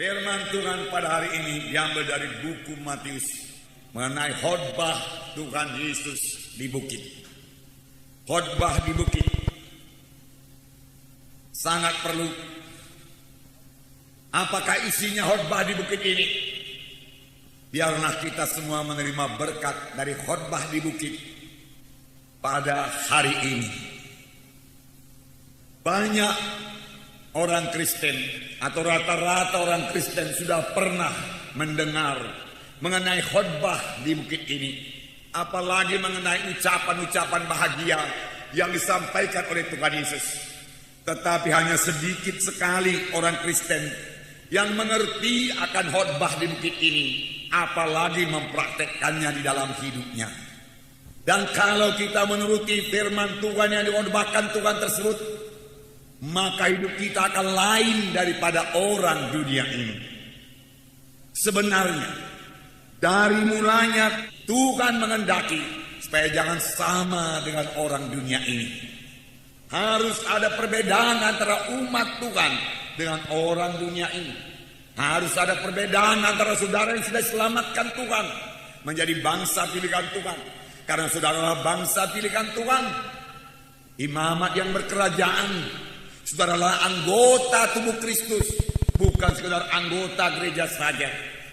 Firman Tuhan pada hari ini diambil dari buku Matius mengenai khotbah Tuhan Yesus di bukit. Khotbah di bukit sangat perlu. Apakah isinya khotbah di bukit ini? Biarlah kita semua menerima berkat dari khotbah di bukit pada hari ini. Banyak orang Kristen atau rata-rata orang Kristen sudah pernah mendengar mengenai khotbah di bukit ini. Apalagi mengenai ucapan-ucapan bahagia yang disampaikan oleh Tuhan Yesus. Tetapi hanya sedikit sekali orang Kristen yang mengerti akan khotbah di bukit ini, apalagi mempraktekkannya di dalam hidupnya. Dan kalau kita menuruti firman Tuhan yang dikhotbahkan Tuhan tersebut, maka hidup kita akan lain daripada orang dunia ini. Sebenarnya dari mulanya Tuhan mengendaki supaya jangan sama dengan orang dunia ini. Harus ada perbedaan antara umat Tuhan dengan orang dunia ini. Harus ada perbedaan antara saudara yang sudah diselamatkan Tuhan menjadi bangsa pilihan Tuhan. Karena saudara bangsa pilihan Tuhan, imamat yang berkerajaan, saudaralah anggota tubuh Kristus, bukan sekedar anggota gereja saja.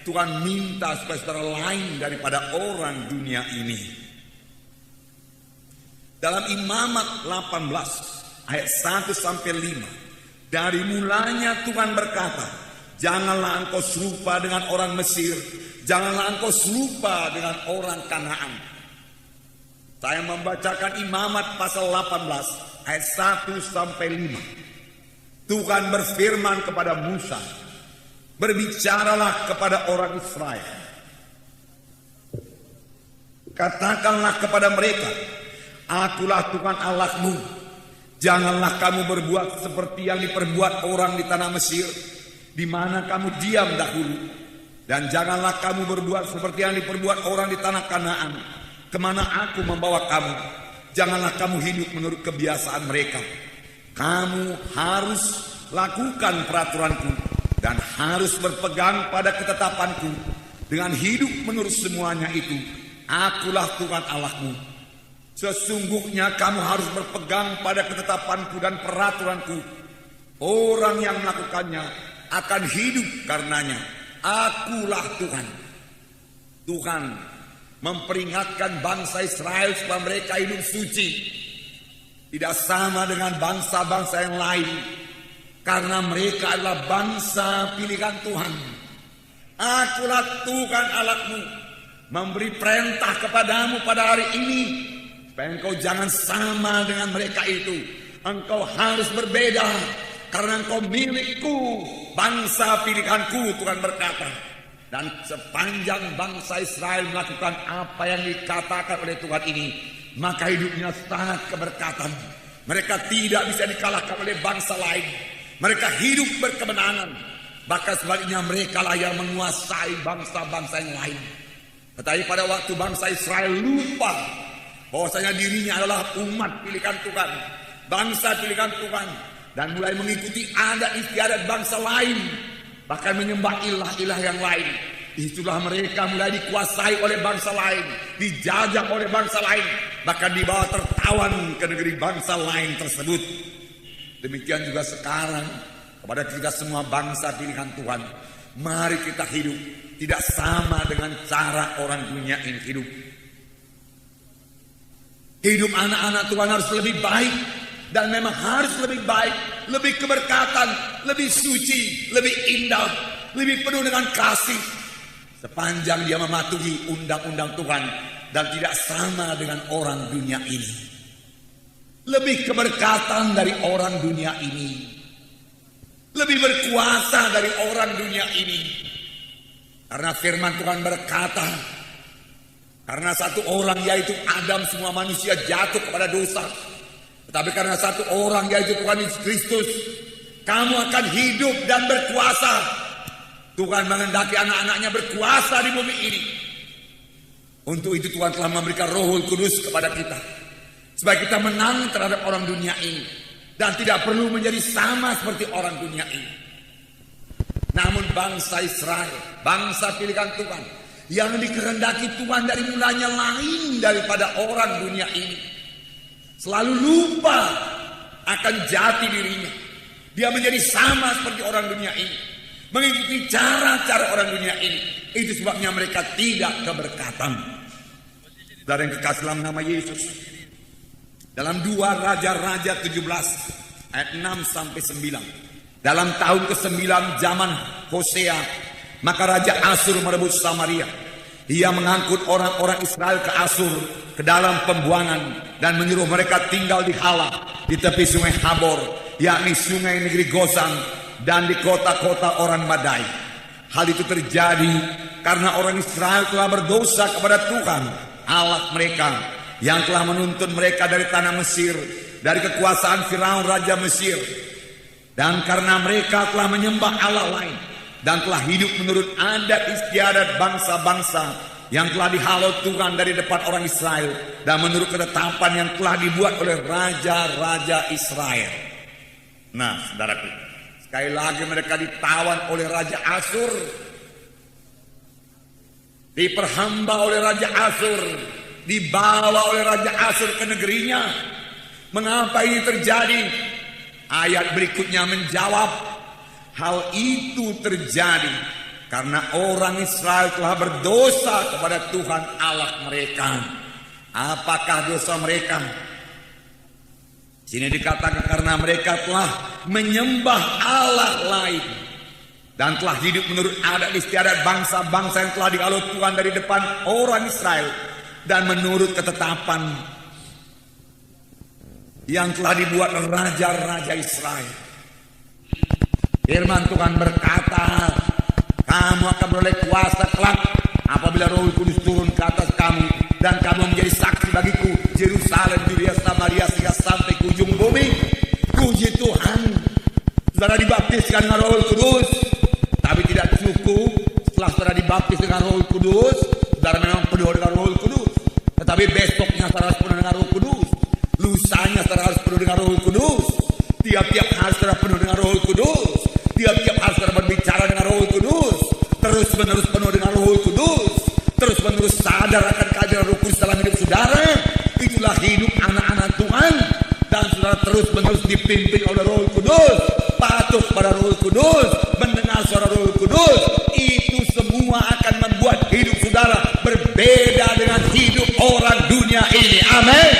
Tuhan minta supaya saudara lain daripada orang dunia ini. Dalam Imamat 18 ayat 1 sampai 5, dari mulanya Tuhan berkata, janganlah engkau serupa dengan orang Mesir, janganlah engkau serupa dengan orang Kanaan. Saya membacakan Imamat pasal 18 ayat 1 sampai 5. Tuhan berfirman kepada Musa, berbicaralah kepada orang Israel. Katakanlah kepada mereka, akulah Tuhan Allahmu. Janganlah kamu berbuat seperti yang diperbuat orang di tanah Mesir, di mana kamu diam dahulu. Dan janganlah kamu berbuat seperti yang diperbuat orang di tanah Kanaan, kemana aku membawa kamu. Janganlah kamu hidup menurut kebiasaan mereka. Kamu harus lakukan peraturanku dan harus berpegang pada ketetapanku. Dengan hidup menurut semuanya itu, akulah Tuhan Allahmu. Sesungguhnya kamu harus berpegang pada ketetapanku dan peraturanku. Orang yang melakukannya akan hidup karenanya. Akulah Tuhan. Tuhan memperingatkan bangsa Israel supaya mereka hidup suci, tidak sama dengan bangsa-bangsa yang lain, karena mereka adalah bangsa pilihan Tuhan. Akulah Tuhan Allahmu, memberi perintah kepadamu pada hari ini supaya engkau jangan sama dengan mereka itu. Engkau harus berbeda karena engkau milikku, bangsa pilihanku, Tuhan berkata. Dan sepanjang bangsa Israel melakukan apa yang dikatakan oleh Tuhan ini, maka hidupnya sangat keberkatan. Mereka tidak bisa dikalahkan oleh bangsa lain. Mereka hidup berkemenangan. Bahkan sebaliknya mereka lah yang menguasai bangsa-bangsa yang lain. Tetapi pada waktu bangsa Israel lupa bahwasanya dirinya adalah umat pilihan Tuhan, bangsa pilihan Tuhan, dan mulai mengikuti adat istiadat bangsa lain, bahkan menyembah ilah-ilah yang lain, itulah mereka mulai dikuasai oleh bangsa lain, dijajah oleh bangsa lain, bahkan dibawa tertawan ke negeri bangsa lain tersebut. Demikian juga sekarang kepada kita semua bangsa pilihan Tuhan, mari kita hidup tidak sama dengan cara orang dunia ini hidup. Hidup anak-anak Tuhan harus lebih baik, dan memang harus lebih baik, lebih keberkatan, lebih suci, lebih indah, lebih penuh dengan kasih, sepanjang dia mematuhi undang-undang Tuhan dan tidak sama dengan orang dunia ini. Lebih keberkatan dari orang dunia ini, lebih berkuasa dari orang dunia ini. Karena firman Tuhan berkata, karena satu orang yaitu Adam semua manusia jatuh kepada dosa, tetapi karena satu orang yaitu Tuhan Yesus Kristus, kamu akan hidup dan berkuasa. Tuhan mengendaki anak-anaknya berkuasa di bumi ini. Untuk itu Tuhan telah memberikan Roh Kudus kepada kita, supaya kita menang terhadap orang dunia ini dan tidak perlu menjadi sama seperti orang dunia ini. Namun bangsa Israel, bangsa pilihan Tuhan, yang dikehendaki Tuhan dari mulanya lain daripada orang dunia ini, selalu lupa akan jati dirinya. Dia menjadi sama seperti orang dunia ini, mengikuti cara-cara orang dunia ini. Itu sebabnya mereka tidak keberkatan. Dari yang kekasih dalam nama Yesus, dalam 2 Raja-Raja 17 ayat 6 sampai 9, dalam tahun ke-9 zaman Hosea, maka Raja Asyur merebut Samaria. Ia mengangkut orang-orang Israel ke Asyur, ke dalam pembuangan, dan menyuruh mereka tinggal di Hala, di tepi sungai Habor, yakni sungai negeri Gozan, dan di kota-kota orang Madai. Hal itu terjadi karena orang Israel telah berdosa kepada Tuhan Allah mereka, yang telah menuntun mereka dari tanah Mesir, dari kekuasaan Firaun Raja Mesir. Dan karena mereka telah menyembah Allah lain, dan telah hidup menurut adat istiadat bangsa-bangsa yang telah dihalau Tuhan dari depan orang Israel, dan menurut ketetapan yang telah dibuat oleh raja-raja Israel. Nah, saudaraku, sekali lagi mereka ditawan oleh Raja Asyur, diperhamba oleh Raja Asyur, dibawa oleh Raja Asyur ke negerinya. Mengapa ini terjadi? Ayat berikutnya menjawab, hal itu terjadi karena orang Israel telah berdosa kepada Tuhan Allah mereka. Apakah dosa mereka? Sini dikatakan karena mereka telah menyembah Allah lain, dan telah hidup menurut adat istiadat bangsa-bangsa yang telah dihalau Tuhan dari depan orang Israel, dan menurut ketetapan yang telah dibuat raja-raja Israel. Firman Tuhan berkata, kamu akan beroleh kuasa kelak apabila Roh Kudus turun ke atas kamu, dan kamu menjadi saksi bagiku Yerusalem, Yudea, Samaria, hingga sampai ke ujung bumi. Puji Tuhan, saudara dibaptiskan dengan Roh Kudus. Tapi tidak cukup setelah saudara dibaptis dengan Roh Kudus, saudara memang penuh dengan Roh Kudus. Tetapi besoknya saudara harus penuh dengan Roh Kudus. Lusanya saudara harus penuh dengan Roh Kudus. Tiap-tiap hari saudara penuh dengan Roh Kudus. Tiap-tiap hari saudara berbicara dengan Roh Kudus. Terus-menerus penuh dengan Roh Kudus. Terus-menerus sadar akan kehadiran Roh Kudus dalam hidup saudara. Itulah hidup anak-anak Tuhan. Dan saudara terus-menerus dipimpin oleh Roh Kudus, patuh pada Roh Kudus, mendengar suara Roh Kudus. Itu semua akan membuat hidup saudara berbeda dengan hidup orang dunia ini. Amin.